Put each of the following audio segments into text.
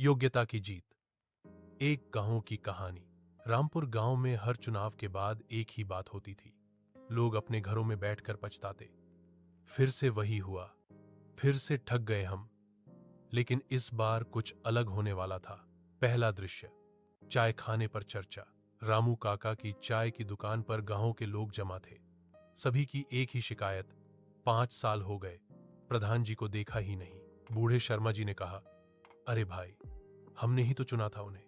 योग्यता की जीत। एक गांव की कहानी। रामपुर गांव में हर चुनाव के बाद एक ही बात होती थी। लोग अपने घरों में बैठकर पछताते, फिर से वही हुआ, फिर से ठग गए हम। लेकिन इस बार कुछ अलग होने वाला था। पहला दृश्य, चाय खाने पर चर्चा। रामू काका की चाय की दुकान पर गांव के लोग जमा थे। सभी की एक ही शिकायत, 5 साल हो गए, प्रधान जी को देखा ही नहीं। बूढ़े शर्मा जी ने कहा, अरे भाई, हमने ही तो चुना था उन्हें,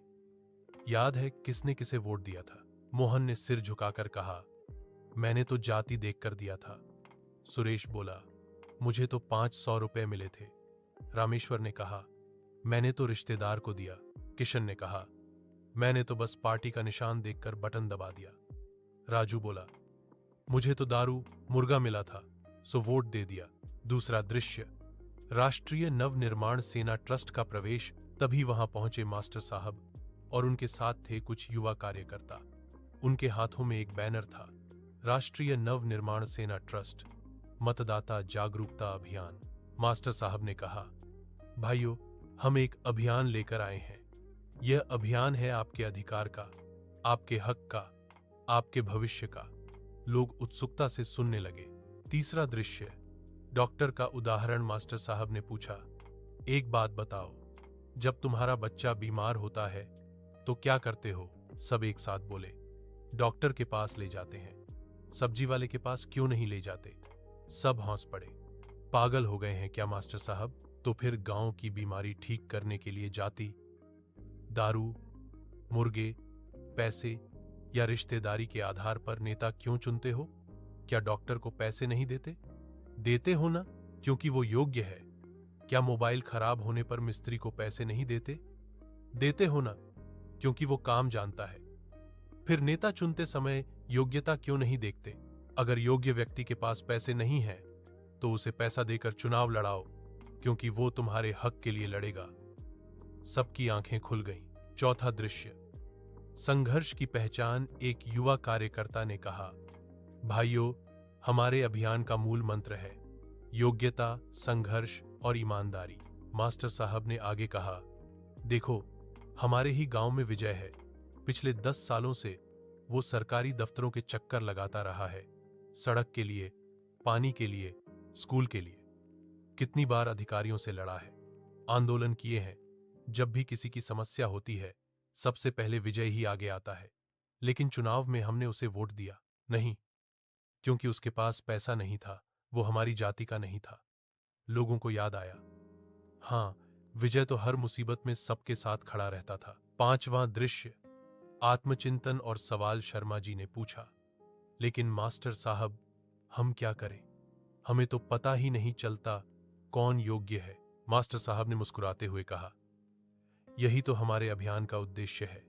याद है किसने किसे वोट दिया था? मोहन ने सिर झुकाकर कहा, मैंने तो जाति देखकर दिया था। सुरेश बोला, मुझे तो 500 रुपए मिले थे। रामेश्वर ने कहा, मैंने तो रिश्तेदार को दिया। किशन ने कहा, मैंने तो बस पार्टी का निशान देखकर बटन दबा दिया। राजू बोला, मुझे तो दारू मुर्गा मिला था, सो वोट दे दिया। दूसरा दृश्य, राष्ट्रीय नवनिर्माण सेना ट्रस्ट का प्रवेश। तभी वहां पहुंचे मास्टर साहब और उनके साथ थे कुछ युवा कार्यकर्ता। उनके हाथों में एक बैनर था, राष्ट्रीय नवनिर्माण सेना ट्रस्ट मतदाता जागरूकता अभियान। मास्टर साहब ने कहा, भाइयों, हम एक अभियान लेकर आए हैं। यह अभियान है आपके अधिकार का, आपके हक का, आपके भविष्य का। लोग उत्सुकता से सुनने लगे। तीसरा दृश्य, डॉक्टर का उदाहरण। मास्टर साहब ने पूछा, एक बात बताओ, जब तुम्हारा बच्चा बीमार होता है तो क्या करते हो? सब एक साथ बोले, डॉक्टर के पास ले जाते हैं। सब्जी वाले के पास क्यों नहीं ले जाते? सब हंस पड़े। पागल हो गए हैं क्या मास्टर साहब? तो फिर गांव की बीमारी ठीक करने के लिए जाति, दारू, मुर्गे, पैसे या रिश्तेदारी के आधार पर नेता क्यों चुनते हो? क्या डॉक्टर को पैसे नहीं देते? देते हो ना, क्योंकि वो योग्य है। क्या मोबाइल खराब होने पर मिस्त्री को पैसे नहीं देते? देते हो ना, क्योंकि वो काम जानता है। फिर नेता चुनते समय योग्यता क्यों नहीं देखते? अगर योग्य व्यक्ति के पास पैसे नहीं हैं, तो उसे पैसा देकर चुनाव लड़ाओ, क्योंकि वो तुम्हारे हक के लिए लड़ेगा। सबकी आंखें खुल गईं। चौथा दृश्य, संघर्ष की पहचान। एक युवा कार्यकर्ता ने कहा, भाइयों, हमारे अभियान का मूल मंत्र है योग्यता, संघर्ष और ईमानदारी। मास्टर साहब ने आगे कहा, देखो, हमारे ही गांव में विजय है। पिछले 10 सालों से वो सरकारी दफ्तरों के चक्कर लगाता रहा है, सड़क के लिए, पानी के लिए, स्कूल के लिए। कितनी बार अधिकारियों से लड़ा है, आंदोलन किए हैं। जब भी किसी की समस्या होती है, सबसे पहले विजय ही आगे आता है। लेकिन चुनाव में हमने उसे वोट दिया नहीं, क्योंकि उसके पास पैसा नहीं था, वो हमारी जाति का नहीं था। लोगों को याद आया, हाँ, विजय तो हर मुसीबत में सबके साथ खड़ा रहता था। पांचवां दृश्य, आत्मचिंतन और सवाल। शर्मा जी ने पूछा, लेकिन मास्टर साहब, हम क्या करें? हमें तो पता ही नहीं चलता कौन योग्य है। मास्टर साहब ने मुस्कुराते हुए कहा, यही तो हमारे अभियान का उद्देश्य है।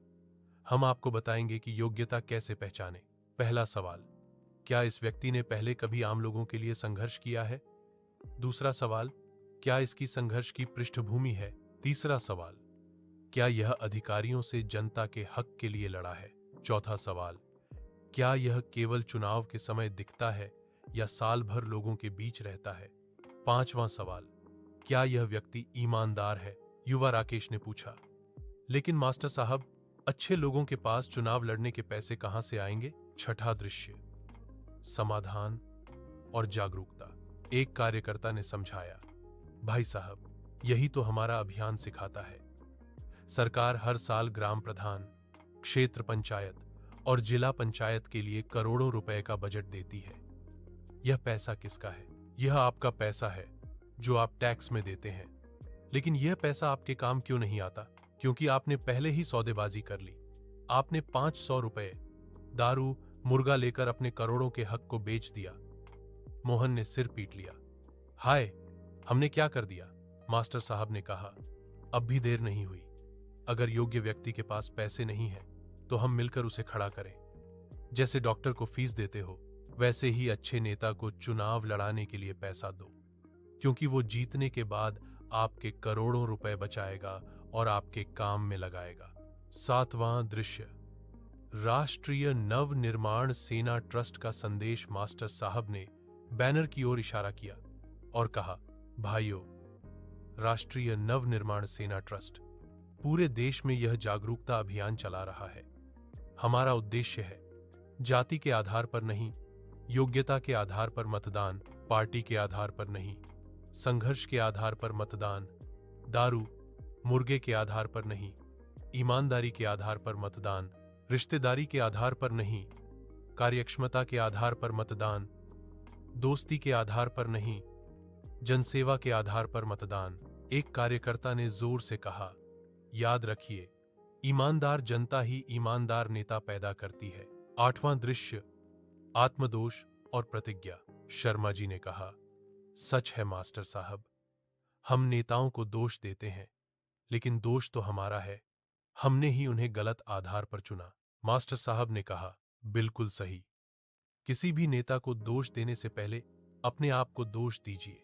हम आपको बताएंगे कि योग्यता कैसे पहचाने। पहला सवाल, क्या इस व्यक्ति ने पहले कभी आम लोगों के लिए संघर्ष किया है? दूसरा सवाल, क्या इसकी संघर्ष की पृष्ठभूमि है? तीसरा सवाल, क्या यह अधिकारियों से जनता के हक के लिए लड़ा है? चौथा सवाल, क्या यह केवल चुनाव के समय दिखता है या साल भर लोगों के बीच रहता है? पांचवां सवाल, क्या यह व्यक्ति ईमानदार है? युवा राकेश ने पूछा, लेकिन मास्टर साहब, अच्छे लोगों के पास चुनाव लड़ने के पैसे कहां से आएंगे? छठा दृश्य, समाधान और जागरूकता। एक कार्यकर्ता ने समझाया, भाई साहब, यही तो हमारा अभियान सिखाता है। सरकार हर साल ग्राम प्रधान, क्षेत्र पंचायत और जिला पंचायत के लिए करोड़ों रुपए का बजट देती है। यह पैसा किसका है? यह आपका पैसा है, जो आप टैक्स में देते हैं। लेकिन यह पैसा आपके काम क्यों नहीं आता? क्योंकि आपने पहले ही सौदेबाजी कर ली। आपने 500 रुपए दारू, मुर्गा लेकर अपने करोड़ों के हक को बेच दिया। मोहन ने सिर पीट लिया, हाय, हमने क्या कर दिया? मास्टर साहब ने कहा, अब भी देर नहीं हुई। अगर योग्य व्यक्ति के पास पैसे नहीं है, तो हम मिलकर उसे खड़ा करें। जैसे डॉक्टर को फीस देते हो, वैसे ही अच्छे नेता को चुनाव लड़ाने के लिए पैसा दो, क्योंकि वो जीतने के बाद आपके करोड़ों रुपए बचाएगा और आपके काम में लगाएगा। सातवां दृश्य, राष्ट्रीय नवनिर्माण सेना ट्रस्ट का संदेश। मास्टर साहब ने बैनर की ओर इशारा किया और कहा, भाइयों, राष्ट्रीय नवनिर्माण सेना ट्रस्ट पूरे देश में यह जागरूकता अभियान चला रहा है। हमारा उद्देश्य है जाति के आधार पर नहीं, योग्यता के आधार पर मतदान, पार्टी के आधार पर नहीं, संघर्ष के आधार पर मतदान, दारू मुर्गे के आधार पर नहीं, ईमानदारी के आधार पर मतदान, रिश्तेदारी के आधार पर नहीं, कार्यक्षमता के आधार पर मतदान, दोस्ती के आधार पर नहीं, जनसेवा के आधार पर मतदान। एक कार्यकर्ता ने जोर से कहा, याद रखिए, ईमानदार जनता ही ईमानदार नेता पैदा करती है। 8वां दृश्य, आत्मदोष और प्रतिज्ञा। शर्मा जी ने कहा, सच है मास्टर साहब, हम नेताओं को दोष देते हैं, लेकिन दोष तो हमारा है, हमने ही उन्हें गलत आधार पर चुना। मास्टर साहब ने कहा, बिल्कुल सही। किसी भी नेता को दोष देने से पहले अपने आप को दोष दीजिए।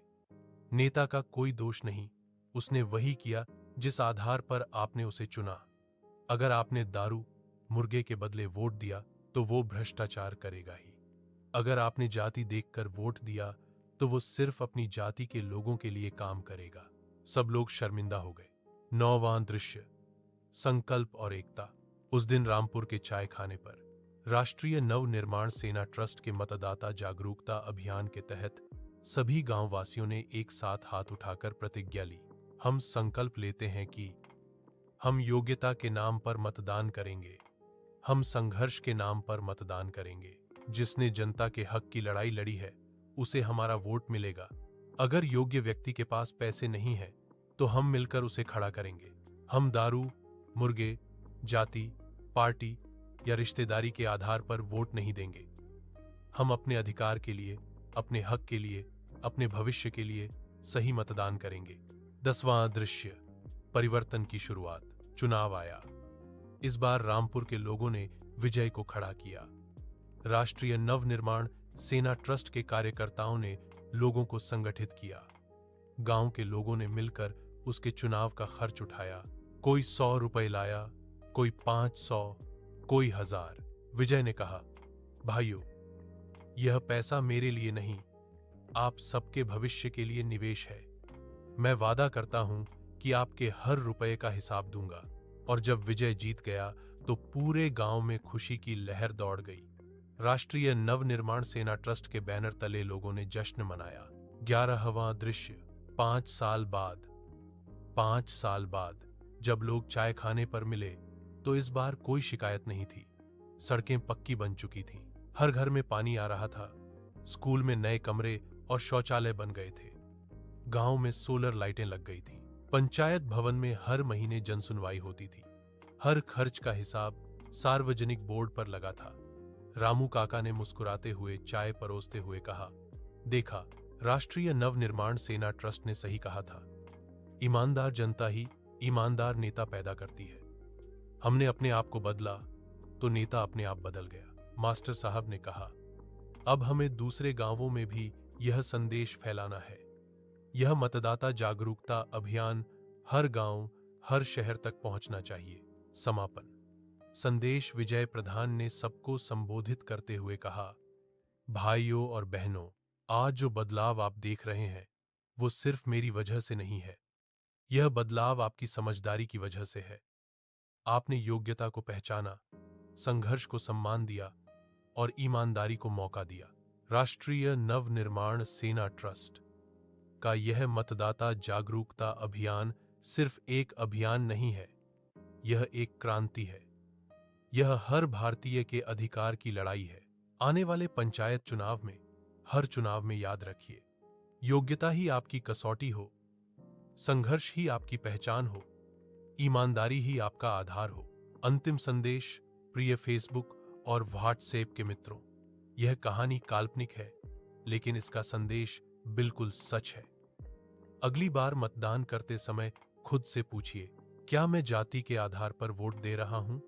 नेता का कोई दोष नहीं, उसने वही किया जिस आधार पर आपने उसे चुना। अगर आपने दारू मुर्गे के बदले वोट दिया तो वो भ्रष्टाचार करेगा ही। अगर आपने जाति देखकर वोट दिया तो वो सिर्फ अपनी जाति के लोगों के लिए काम करेगा। सब लोग शर्मिंदा हो गए। 9वां दृश्य, संकल्प और एकता। उस दिन रामपुर के चाय खाने पर राष्ट्रीय नव निर्माण सेना ट्रस्ट के मतदाता जागरूकता अभियान के तहत सभी गांव वासियों ने एक साथ हाथ उठाकर प्रतिज्ञा ली। हम संकल्प लेते हैं कि हम योग्यता के नाम पर मतदान करेंगे, हम संघर्ष के नाम पर मतदान करेंगे। जिसने जनता के हक की लड़ाई लड़ी है उसे हमारा वोट मिलेगा। अगर योग्य व्यक्ति के पास पैसे नहीं है तो हम मिलकर उसे खड़ा करेंगे। हम दारू मुर्गे, जाति, पार्टी या रिश्तेदारी के आधार पर वोट नहीं देंगे। हम अपने अधिकार के लिए, अपने हक के लिए, अपने भविष्य के लिए सही मतदान करेंगे। 10वां दृश्य, परिवर्तन की शुरुआत। चुनाव आया। इस बार रामपुर के लोगों ने विजय को खड़ा किया। राष्ट्रीय नव निर्माण सेना ट्रस्ट के कार्यकर्ताओं ने लोगों को संगठित किया। गांव के लोगों ने मिलकर उसके चुनाव का खर्च उठाया। कोई 100 रुपए लाया, कोई 500, कोई 1000। विजय ने कहा, भाइयों, यह पैसा मेरे लिए नहीं, आप सबके भविष्य के लिए निवेश है। मैं वादा करता हूं कि आपके हर रुपए का हिसाब दूंगा। और जब विजय जीत गया तो पूरे गांव में खुशी की लहर दौड़ गई। राष्ट्रीय नव निर्माण सेना ट्रस्ट के बैनर तले लोगों ने जश्न मनाया। 11वां दृश्य, 5 साल बाद। 5 साल बाद जब लोग चाय खाने पर मिले तो इस बार कोई शिकायत नहीं थी। सड़कें पक्की बन चुकी थीं, हर घर में पानी आ रहा था, स्कूल में नए कमरे और शौचालय बन गए थे, गांव में सोलर लाइटें लग गई थीं, पंचायत भवन में हर महीने जनसुनवाई होती थी, हर खर्च का हिसाब सार्वजनिक बोर्ड पर लगा था। रामू काका ने मुस्कुराते हुए चाय परोसते हुए कहा, देखा, राष्ट्रीय नव निर्माण सेना ट्रस्ट ने सही कहा था, ईमानदार जनता ही ईमानदार नेता पैदा करती है। हमने अपने आप को बदला तो नेता अपने आप बदल गया। मास्टर साहब ने कहा, अब हमें दूसरे गांवों में भी यह संदेश फैलाना है। यह मतदाता जागरूकता अभियान हर गांव, हर शहर तक पहुंचना चाहिए। समापन संदेश। विजय प्रधान ने सबको संबोधित करते हुए कहा, भाइयों और बहनों, आज जो बदलाव आप देख रहे हैं वो सिर्फ मेरी वजह से नहीं है, यह बदलाव आपकी समझदारी की वजह से है। आपने योग्यता को पहचाना, संघर्ष को सम्मान दिया और ईमानदारी को मौका दिया। राष्ट्रीय नव निर्माण सेना ट्रस्ट का यह मतदाता जागरूकता अभियान सिर्फ एक अभियान नहीं है, यह एक क्रांति है। यह हर भारतीय के अधिकार की लड़ाई है। आने वाले पंचायत चुनाव में, हर चुनाव में याद रखिए, योग्यता ही आपकी कसौटी हो, संघर्ष ही आपकी पहचान हो, ईमानदारी ही आपका आधार हो। अंतिम संदेश। प्रिय फेसबुक और व्हाट्सएप के मित्रों, यह कहानी काल्पनिक है, लेकिन इसका संदेश बिल्कुल सच है। अगली बार मतदान करते समय खुद से पूछिए, क्या मैं जाति के आधार पर वोट दे रहा हूं?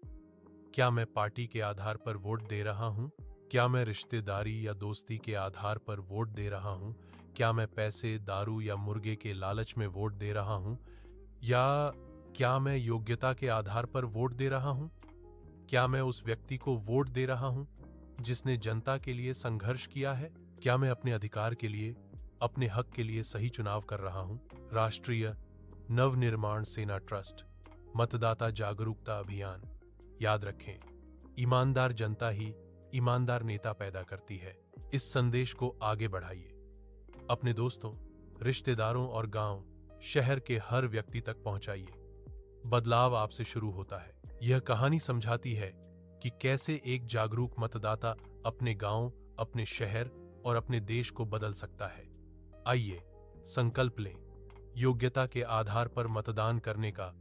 क्या मैं पार्टी के आधार पर वोट दे रहा हूं? क्या मैं रिश्तेदारी या दोस्ती के आधार पर वोट दे रहा हूं? क्या मैं पैसे, दारू या मुर्गे के लालच में वोट दे रहा हूं? या क्या मैं योग्यता के आधार पर वोट दे रहा हूं? क्या मैं उस व्यक्ति को वोट दे रहा हूं जिसने जनता के लिए संघर्ष किया है? क्या मैं अपने अधिकार के लिए, अपने हक के लिए सही चुनाव कर रहा हूं? राष्ट्रीय नव निर्माण सेना ट्रस्ट मतदाता जागरूकता अभियान। याद रखें, ईमानदार जनता ही ईमानदार नेता पैदा करती है। इस संदेश को आगे बढ़ाइए, अपने दोस्तों, रिश्तेदारों और गांव, शहर के हर व्यक्ति तक पहुंचाइए। बदलाव आपसे शुरू होता है। यह कहानी समझाती है कि कैसे एक जागरूक मतदाता अपने गांव, अपने शहर और अपने देश को बदल सकता है। आइए संकल्प लें, योग्यता के आधार पर मतदान करने का